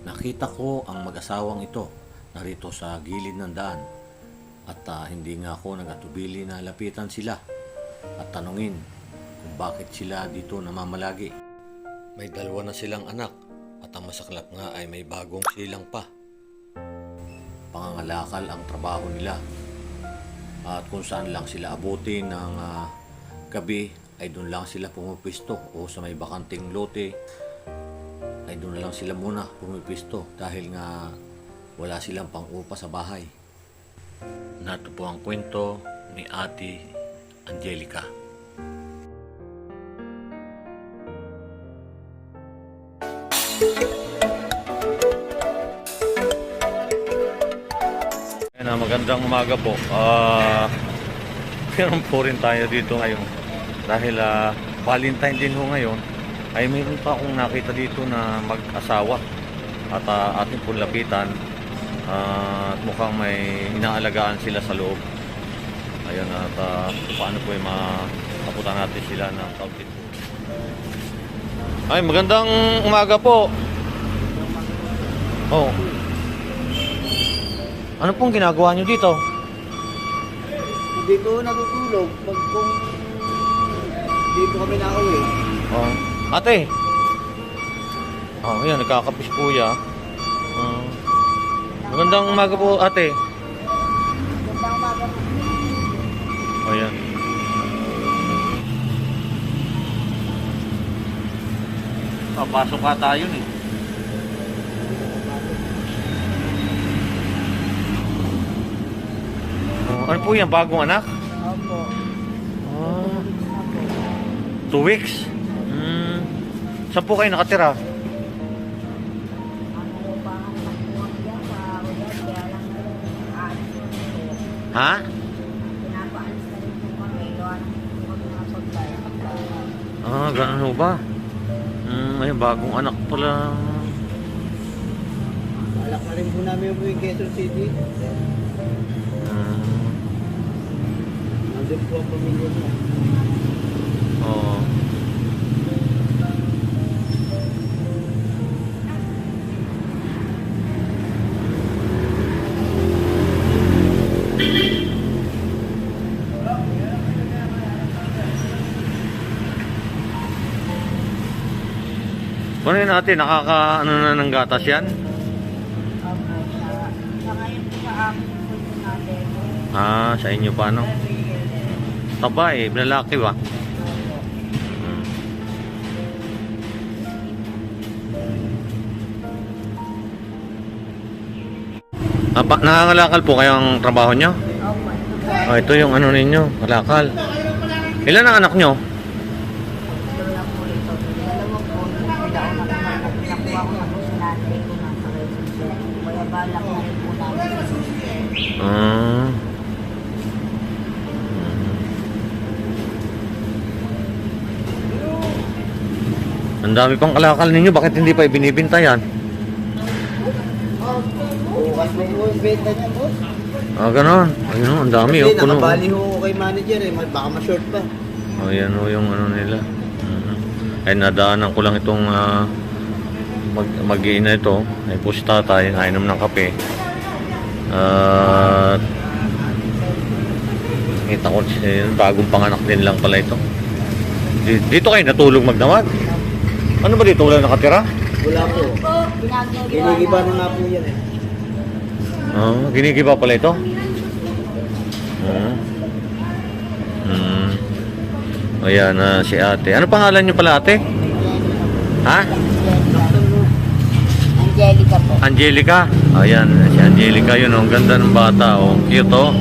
Nakita ko ang mag-asawang ito narito sa gilid ng daan at hindi nga ako nagatubili na lapitan sila at tanungin kung bakit sila dito namamalagi. May dalawa na silang anak at ang masaklap nga ay may bagong silang pa. Pangangalakal ang trabaho nila at kung saan lang sila abutin ng gabi ay doon lang sila pumupisto o sa may bakanting lote ay doon na lang sila muna pumipisto dahil nga wala silang pang-upa sa bahay. Nato po ang kwento ni Ate Angelica. Magandang umaga po. Meron po rin tayo dito ngayon dahil Valentine din ho ngayon. Ay mayroon pa akong nakita dito na mag-asawa at ating pong lapitan at mukhang may inaalagaan sila sa loob. Ayan at paano po yung makaputan natin sila ng kaunti. Ay magandang umaga po. Oh. Ano pong ginagawa nyo dito? Hindi ko natutulog pag kung hindi po kami nakauwi. Oh. Ate. Oh, yan nagkakapis kuya. Magandang umaga po, ate. Magandang umaga po. Oh, yan. Papasok ka tayo eh. Oh, ano po yan? Bagong anak? Opo. Oh, Opo. 2 weeks? Saan po kayo nakatira? Ano po ba ang pagkuhan dyan sa ulan? Kaya lang aalis na po. Ha? Pinapaalis na rin po kami. Gawa ng po kami mga supply. Ganun ho ba? Ay, bagong anak pala. Alak na rin po namin yung Quezon City. Nandun po ang pamilya niya. Oo. Ano yun natin? Ano na ng gatas yan? Opo. Sa ngayon po sa amin po ito natin. Sa inyo pa no? Taba eh, lalaki ba? Nangangalakal po kayo ang trabaho nyo? Opo. Ito po. Ito yung ano ninyo, kalakal. Ilan ang anak nyo? Ito lang po ito. Dalawa po. Pinauna ko na. Nakuha ko na po sa nanay ko na sa relationship. Kaya balak na rin po namin. Ang dami pang kalakal ninyo, bakit hindi pa ibinibinta yan? Bukas po po yung benta niya, boss. Ganon. Ayun, ang dami Hindi, puno. nakabali ho kay manager eh. Baka ma-short pa. Yan yung ano nila. Ay nadaanan ko lang itong mag-iina ito. Ay po si tatay, nainom ng kape. At kita ko bagong panganak din lang pala ito. Dito kayo natulog magdamag? Ano ba dito? Wala nakatira? Wala po. Ginigiba na nga po yan eh. Ginigiba pala ito? Ayan si ate. Ano pangalan niyo pala ate? Ha? Angelica po. Angelica? Ayan, si Angelica yun. Ang ganda ng bata. Cute oh.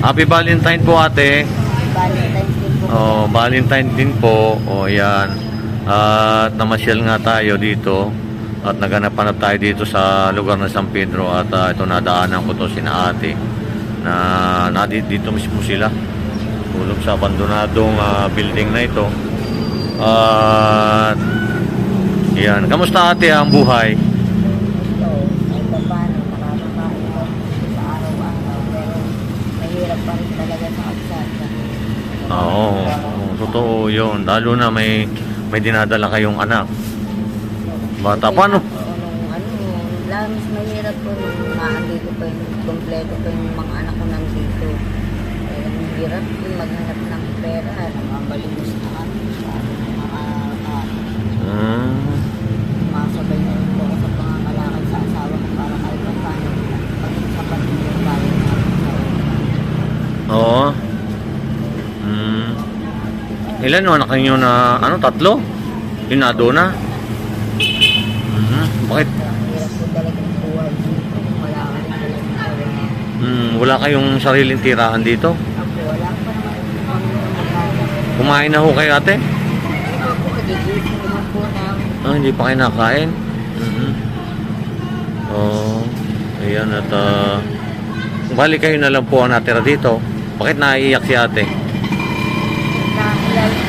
Happy Valentine po ate. Valentine's din po. Valentine din po. Ayan. At namasyal nga tayo dito. At naganap-hanap tayo dito sa lugar ng San Pedro. At ito nadaanan ko to sina ate. Na dito mismo sila. Tulog sa abandonadong building na ito. At yan. Kamusta ate ang buhay? Ito, ay paano, nakakakain sa araw-araw. Pero mahirap pa rin talaga sa kalsada. Oo, totoo yun. Lalo na may May dinadala kayong anak. Bata, paano? Mas mahirap po nung naandito pa yung kompleto pa yung mga anak ko nandito. Kaya ang hirap po maghanap ng pera, namabalimos na kami sa mga masabay na rin po ako sa pangangalakal sa asawa ko para kahit pa paano paging sapat yung bayan namin sa Oo. Ilan yung anak niyo na, ano, 3? Yung nado na? Bakit? hirap po talaga ng buhay dito. Wala ka rin talagang gawin. Wala kayong sariling tirahan dito? Ako, wala pa naman kami maghanap. Kumain na ho kayo, ate? Ito po, kagigising naman po namin. Hindi pa kayo nakain? Ayan at bali kayo na lang po ang natira dito. Bakit naiiyak si ate? Nakakilala.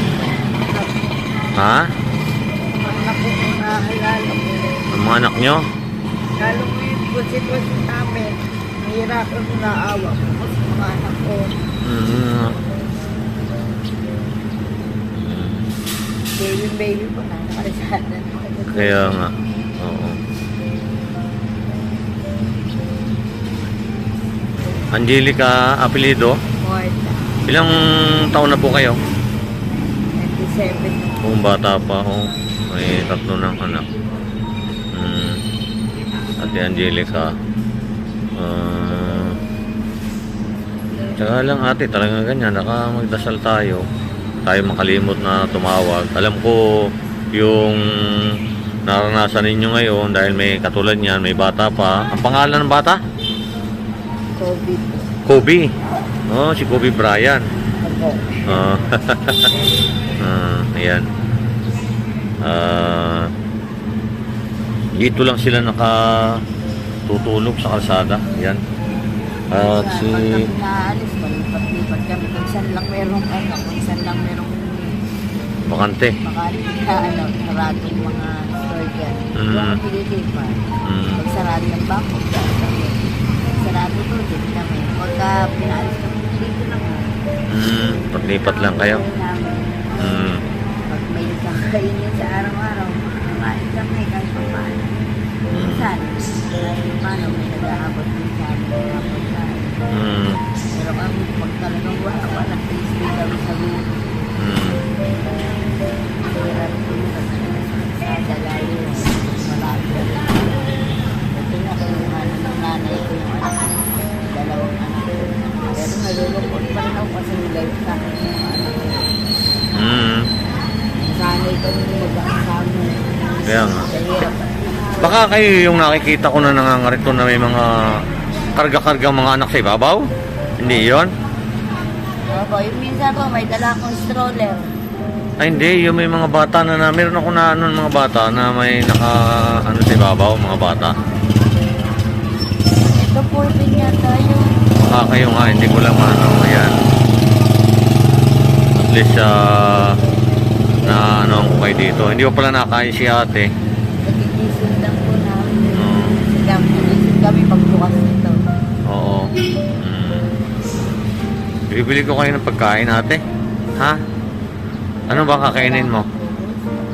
Ha? Mga po nakakilala po. Ang mga anak nyo? Lalo mo yung sitwasyon namin. Mahirap ako naawa ko sa mga anak ko. Baby po na. Nakarisada na. Kaya nga. Oo. Angelica apelido. Morta. Ilang taon na po kayo? 27. Kung bata pa ako. May 3 ng anak. Ate Angelica. Tsaka lang ate, talagang ganyan. Magdasal tayo. Tayo makalimot na tumawag. Alam ko yung naranasan ninyo ngayon dahil may katulad niyan, may bata pa. Ang pangalan ng bata? COVID. Kobe. Oh, si Kobe Bryant. Ako. Ayan. Dito lang sila nakatutulog sa kalsada. Ayan. At si... Pag kami naalis, malipat-lipat kami. Minsan lang merong minsan lang merong bakante. saradong mga store dyan. Yung mga pinilipan. Pag sarado ng bako, kami. Sarado to, din kami. Pagka pinaalis kami, dito lang. Paglipat lang kayo. Pag may kakainin sa araw-araw, kumain kami kahit pa paano. Minsan, kahit pa paano, may nag-aabot din sa amin mga pagkain. Pero kami, pag talagang wala, tasty kami sa buhay. Hirap po yun, sa dalayo, marami na rin. Ito na kayo ng nanay ko yung anak ko, 2 anak ko. Pero nalulungkot pa rin ako kasi life sa akin yung anak ko. Sanay kami mag-aasama. Kaya nga. Hirap. Baka kayo yung nakikita ko na nangangarito na may mga karga-karga mga anak sa ibabaw? Hindi yon? Opo, yung minsan po may dala akong stroller. Ay hindi, yung may mga bata na meron ako na mga bata na may naka sa ibabaw, mga bata. Ito po din yata yung... Kayo nga, hindi ko lang ayan. At least na ko kayo dito. Hindi ko pala nakain si ate. Nagigising lang po namin. Nagigising kami pagbukas nito. Oo. Bibili ko kayo ng pagkain ate. Ha? Ano ba kakainin mo?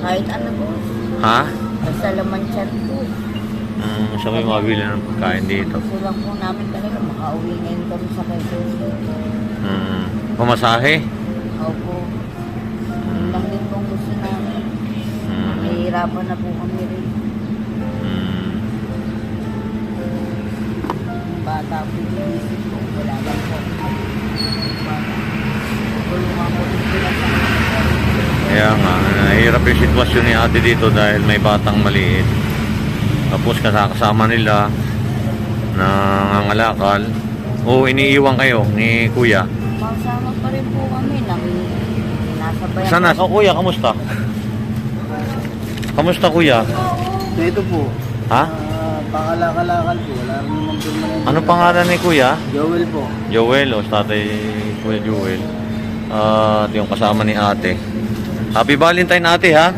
Kahit ano po. Ha? Basta laman siyan po. Sa may mabili ng pagkain dito. Gusto lang po namin talaga makauwi ngayon kami sa Quezon City. Pamasahe? Opo. Yun lang din pong gusto namin. Nahihirapan na po kami rin. Bata po yung isip ko. Wala lang po. Tulungan po rin sila sa Kaya nga, nahihirap yung sitwasyon ni ate dito dahil may batang maliit. Tapos kasama nila na nangangalakal. O iniiwan kayo ni kuya. Masama pa rin po kami nang nasa bayan. Sana ka kuya, kamusta? Kamusta kuya? Ito po. Ha? Pangalakal po. Wala rin naman permanent. Ano pangalan ni kuya? Joel po. Joel, o tatay kuya Joel. At yung kasama ni ate. Happy Valentine ate ha?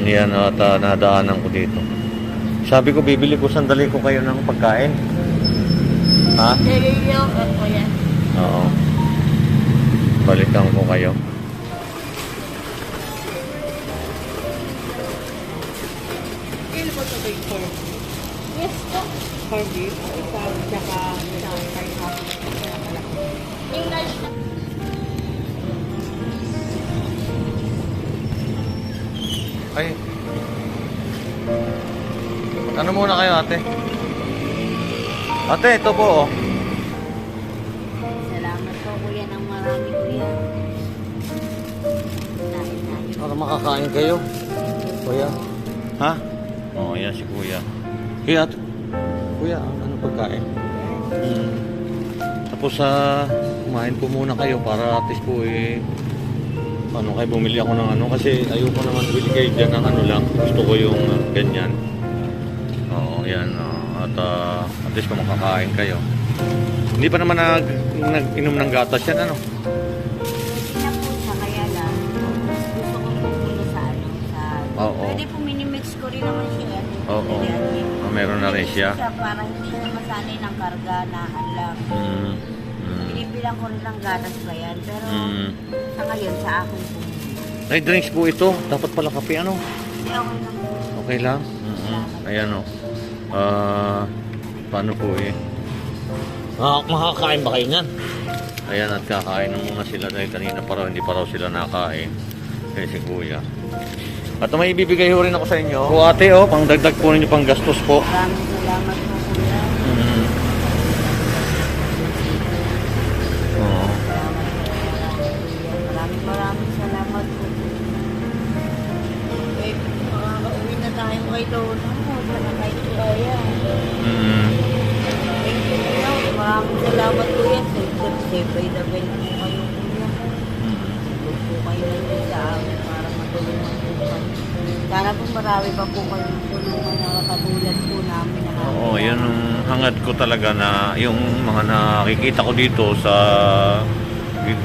Yan at nadaanan ko dito. Sabi ko bibili ko sandali ko kayo ng pagkain. Ha? Oo. Balikan ko kayo. kay corn. Yes po. Corn beef, isa, tsaka isang kay half. Yung large na. Ay. Ano muna kayo, ate? Ate, ito po, oh. Salamat po kuya ng marami kuya. Dahil tayo. Para makakain kayo. Kuya. Ha? Oo, yan si kuya. Kuya, ate. Kuya, ano pagkain? Tapos kumain po muna kayo para at least po ano kayo, bumili ako ng ano kasi ayoko naman bili kayo dyan ng ano lang. Gusto ko yung ganyan. Oo, yan. At least kung makakain kayo. Hindi pa naman nag-inom ng gatas yan, ano? Hindi na po siya kaya lang. Gusto ko po muna sa ano. Oo. Pwede po minimix ko rin naman siya. Oo. Meron na rin siya. Para hindi siya masanay ng karga na lang. Binibilang ko rin ng gatas ba yan. Pero sa ngayon, sa akin po. Ay, drinks po ito. Dapat pala kape, ano? Hindi okay lang po. Okay lang? Ayan, o. Paano po makakain ba kayo niyan? Ayan, at kakain na muna sila dahil kanina pa raw, hindi pa raw sila nakain. Kaya si kuya. At may ibibigay ho rin ako sa inyo. O ate, pang dagdag po ninyo pang gastos po. Maraming salamat po kuya. Oo. Maraming salamat po. Eh, makakauwi na tayo kay Lola mo. Sana kay Kuya. Thank you kuya. Maraming salamat kuya. Step by the bell po kayo kuya. Huwag po kayo nandiyan sa amin para matulungan po kami. Sana po marami pa po kayong tulungan na katulad po namin. Oo, yun ang hangad ko talaga na yung mga nakikita ko dito sa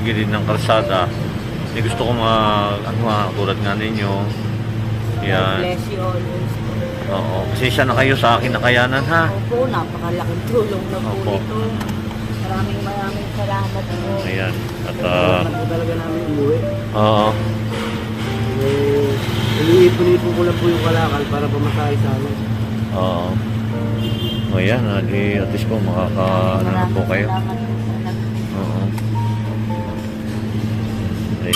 gilid ng kalsada. Gusto ko tulad nga ninyo. Yan. Bless you always. Oo, pasensya na kayo sa akin nakayanan, ha? Opo, napakalaking tulong na po Opo. ito. Maraming salamat po. Ayan. At Kailangan po talaga namin umuwi. oo. Iniipon-ipon ko lang po yung kalakal para pamasahe sa amin. Oo. Ayan, at least po makaka-ano na po kayo. Salamat po sa lahat. Oo. Ay.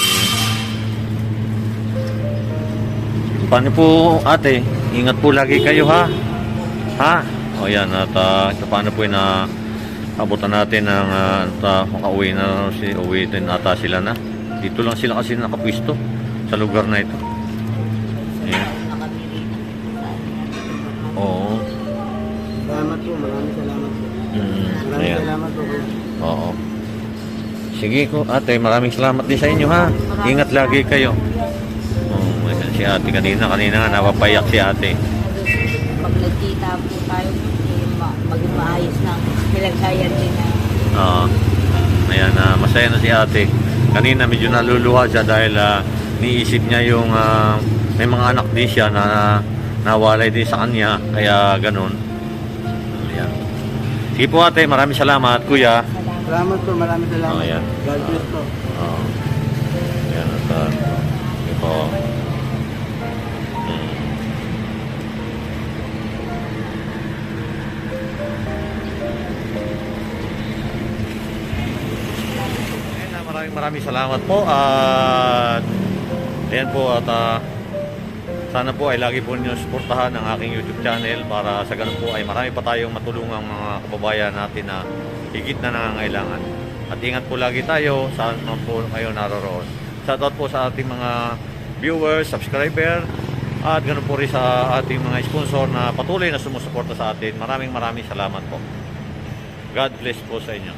Paano po, ate? Ingat po lagi kayo, ha? Ha? O yan, at paano po na abutan natin ng makauwi na uwi din ata sila na. Dito lang sila kasi nakapwisto sa lugar na ito. Ayan. Oo. Salamat po, maraming salamat po. Maraming Ayan. salamat po. Oo. Sige ko, ate, maraming salamat din sa inyo, ha? Ingat lagi kayo. Oh, si ate kanina nga napapayak si ate. Pag nagkita po tayo, maging maayos na nilagayan din na. Oo. Ayan, masaya na si ate. Kanina medyo naluluha siya dahil niisip niya yung may mga anak din siya na nawalay din sa kanya. Kaya ganun. Ayan. Sige po ate, maraming salamat kuya. Salamat po, maraming salamat. Oh, ayan. God bless po. Oo. Ayan, at ito. Maraming salamat po at ayan po at sana po ay lagi po ninyo suportahan ang aking YouTube channel para sa ganun po ay marami pa tayong matulungang mga kababayan natin na higit na nangangailangan. At ingat po lagi tayo saan man po kayo naroroon. Shoutout po sa ating mga viewers, subscriber at ganun po rin sa ating mga sponsor na patuloy na sumusuporta sa atin. Maraming salamat po. God bless po sa inyo.